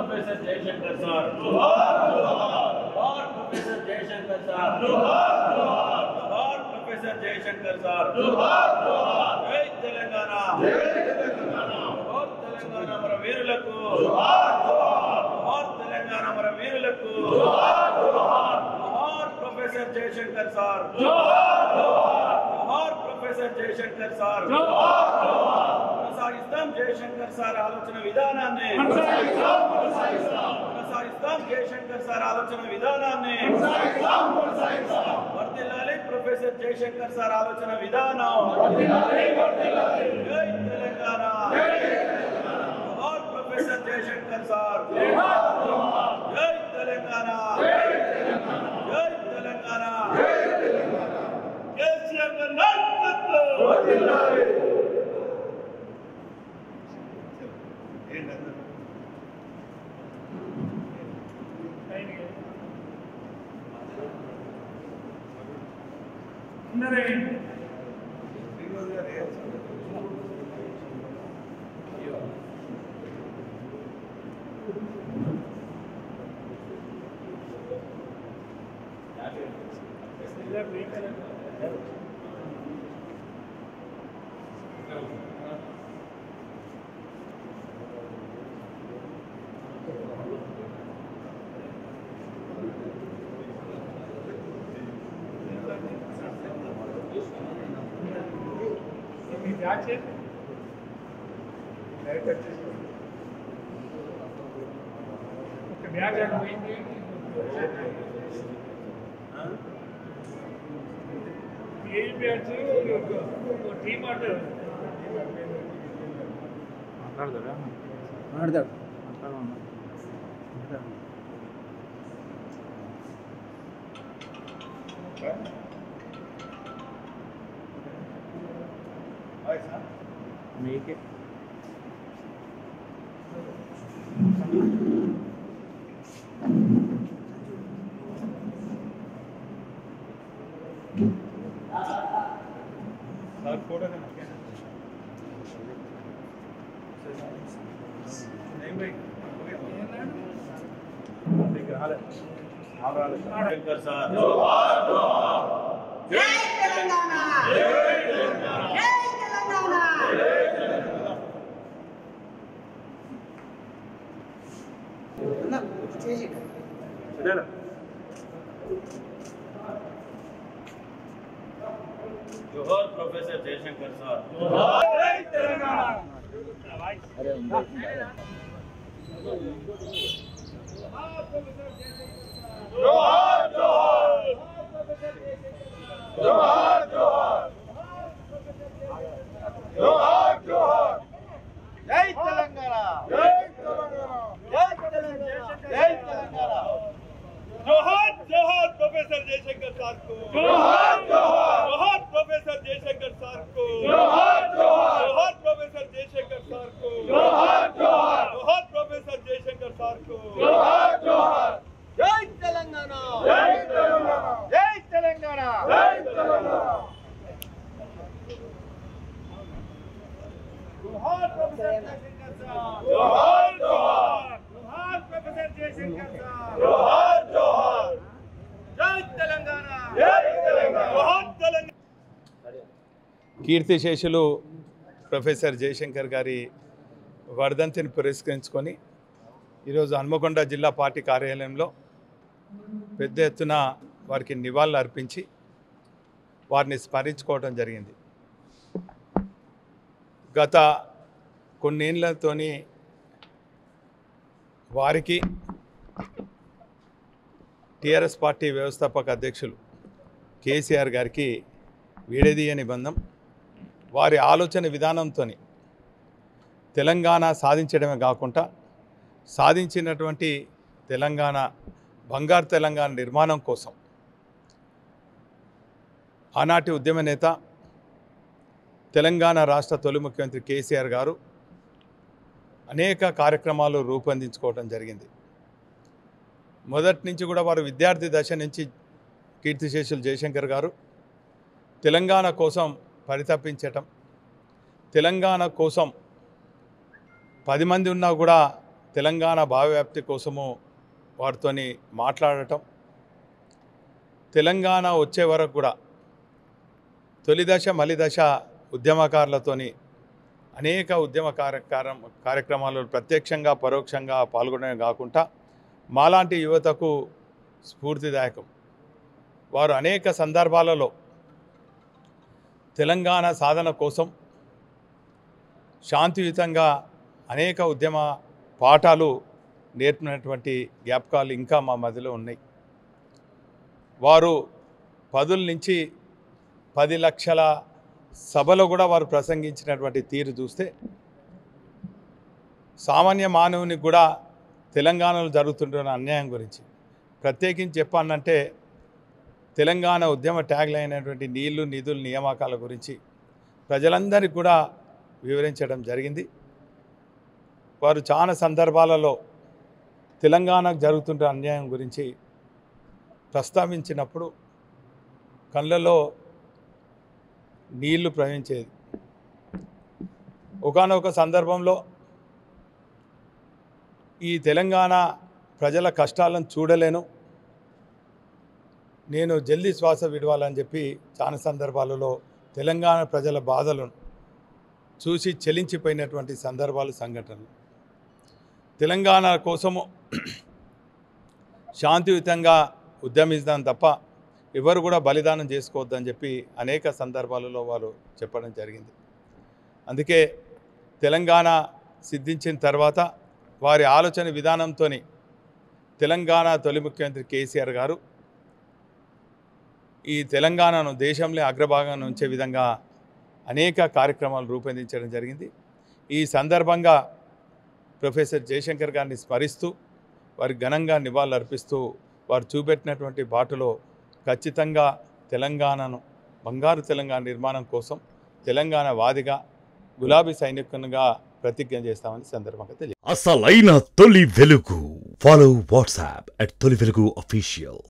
Professor Jayashankar sir जोहार professor Jayashankar sir जोहार professor Jayashankar sir जय तेलंगाना जोहार तेलंगाना मर वीरुలకు जोहार तेलंगाना मर वीरुలకు जोहार प्रोफेसर जयशंकर सर जोहार प्रोफेसर जयशंकर सर కొనసాగిస్తాం జయశంకర్ సార్ ఆలోచన విధానాన్ని కొనసాగిస్తాం జయశంకర్ సార్ ఆలోచన విధానాన్ని వర్ధిల్లాలి ప్రొఫెసర్ జయశంకర్ సార్ ఆలోచన విధానం జై తెలంగాణ జోహార్ ప్రొఫెసర్ జయశంకర్ సార్ జై తెలంగాణ జై తెలంగాణ కేసీఆర్ గారి నాయకత్వం మీకే సార్ ఫోటో జయశంకర్ సార్ జోహార్ జోహార్ జై తెలంగాణ జై తెలంగాణ జై తెలంగాణ జై తెలంగాణ అన్న చేసి సరేనా जोहार प्रोफेसर जयशंकर सर जोहार जय तेलंगाना అరే जोहार जोहार जोहार जोहार जोहार जोहार जय तेलंगाना जय तेलंगाना जय तेलंगाना जय तेलंगाना जोहार जोहार प्रोफेसर जयशंकर सर को जोहार जोहार जोहार प्रोफेसर जयशंकर सर को जोहार जोहार जोहार प्रोफेसर जयशंकर सर को जोहार जोहार जोहार प्रोफेसर जयशंकर सर को जोहार जोहार जय तेलंगाना जय तेलंगाना जय तेलंगाना जय तेलंगाना जोहार प्रोफेसर जयशंकर सर जोहार जोहार जोहार प्रोफेसर जयशंकर सर जोहार जोहार जय तेलंगाना जय तेलंगाना जोहार तेलंगाना కీర్తిశేషులు ప్రొఫెసర్ జయశంకర్ గారి వర్ధంతిని పురస్కరించుకొని ఈరోజు హన్మకొండ జిల్లా పార్టీ కార్యాలయంలో పెద్ద ఎత్తున వారికి నివాళులు అర్పించి వారిని స్మరించుకోవడం జరిగింది. గత కొన్నేళ్లతోని వారికి టీఆర్ఎస్ పార్టీ వ్యవస్థాపక అధ్యక్షులు కేసీఆర్ గారికి వీడదీయని బంధం. వారి ఆలోచన విధానంతో తెలంగాణ సాధించడమే కాకుండా సాధించినటువంటి తెలంగాణ బంగారు తెలంగాణ నిర్మాణం కోసం ఆనాటి ఉద్యమ నేత తెలంగాణ రాష్ట్ర తొలి ముఖ్యమంత్రి కేసీఆర్ గారు అనేక కార్యక్రమాలు రూపొందించుకోవడం జరిగింది. మొదటి నుంచి కూడా వారు విద్యార్థి దశ నుంచి కీర్తిశేషులు జయశంకర్ గారు తెలంగాణ కోసం పరితపించటం, తెలంగాణ కోసం 10 మంది ఉన్నా కూడా తెలంగాణ భావవ్యాప్తి కోసము వారితోని మాట్లాడటం, తెలంగాణ వచ్చే వరకు కూడా తొలి దశ మలి దశ ఉద్యమకారులతోని అనేక ఉద్యమ కార్యక్రమాలు ప్రత్యక్షంగా పరోక్షంగా పాల్గొనడమే కాకుండా మాలాంటి యువతకు స్ఫూర్తిదాయకం. వారు అనేక సందర్భాలలో తెలంగాణ సాధన కోసం శాంతియుతంగా అనేక ఉద్యమ పాఠాలు నేర్పినటువంటి జ్ఞాపకాలు ఇంకా మా మధ్యలో ఉన్నాయి. వారు 10 నుంచి 10 లక్షల సభలో కూడా వారు ప్రసంగించినటువంటి తీరు చూస్తే సామాన్య మానవునికి కూడా తెలంగాణలో జరుగుతుంటున్న అన్యాయం గురించి ప్రత్యేకించి చెప్పానంటే తెలంగాణ ఉద్యమ ట్యాగ్ లైన్ అయినటువంటి నీళ్లు నిధులు నియామకాల గురించి ప్రజలందరికీ కూడా వివరించడం జరిగింది. వారు చాలా సందర్భాలలో తెలంగాణకు జరుగుతున్న అన్యాయం గురించి ప్రస్తావించినప్పుడు కళ్ళలో నీళ్లు ప్రవహించేది. ఒకానొక సందర్భంలో ఈ తెలంగాణ ప్రజల కష్టాలను చూడలేను, నేను జల్దీ శ్వాస విడవాలని చెప్పి చాలా సందర్భాలలో తెలంగాణ ప్రజల బాధలను చూసి చెలించిపోయినటువంటి సందర్భాలు, సంఘటనలు. తెలంగాణ కోసము శాంతియుతంగా ఉద్యమిస్తాం తప్ప ఎవరు కూడా బలిదానం చేసుకోవద్దని చెప్పి అనేక సందర్భాలలో వారు చెప్పడం జరిగింది. అందుకే తెలంగాణ సిద్ధించిన తర్వాత వారి ఆలోచన విధానంతో తెలంగాణ తొలి ముఖ్యమంత్రి కేసీఆర్ గారు ఈ తెలంగాణను దేశంలో అగ్రభాగాన్ని ఉంచే విధంగా అనేక కార్యక్రమాలు రూపొందించడం జరిగింది. ఈ సందర్భంగా ప్రొఫెసర్ జయశంకర్ గారిని స్మరిస్తూ వారికి ఘనంగా నివాళులర్పిస్తూ వారు చూపెట్టినటువంటి బాటలో ఖచ్చితంగా తెలంగాణను బంగారు తెలంగాణ నిర్మాణం కోసం తెలంగాణ వాదిగా గులాబీ సైనికునిగా ప్రతిజ్ఞ చేస్తామని సందర్భంగా తెలియదు. అసలైన తొలి వెలుగు. ఫాలో వాట్సాప్ @తొలి వెలుగు official.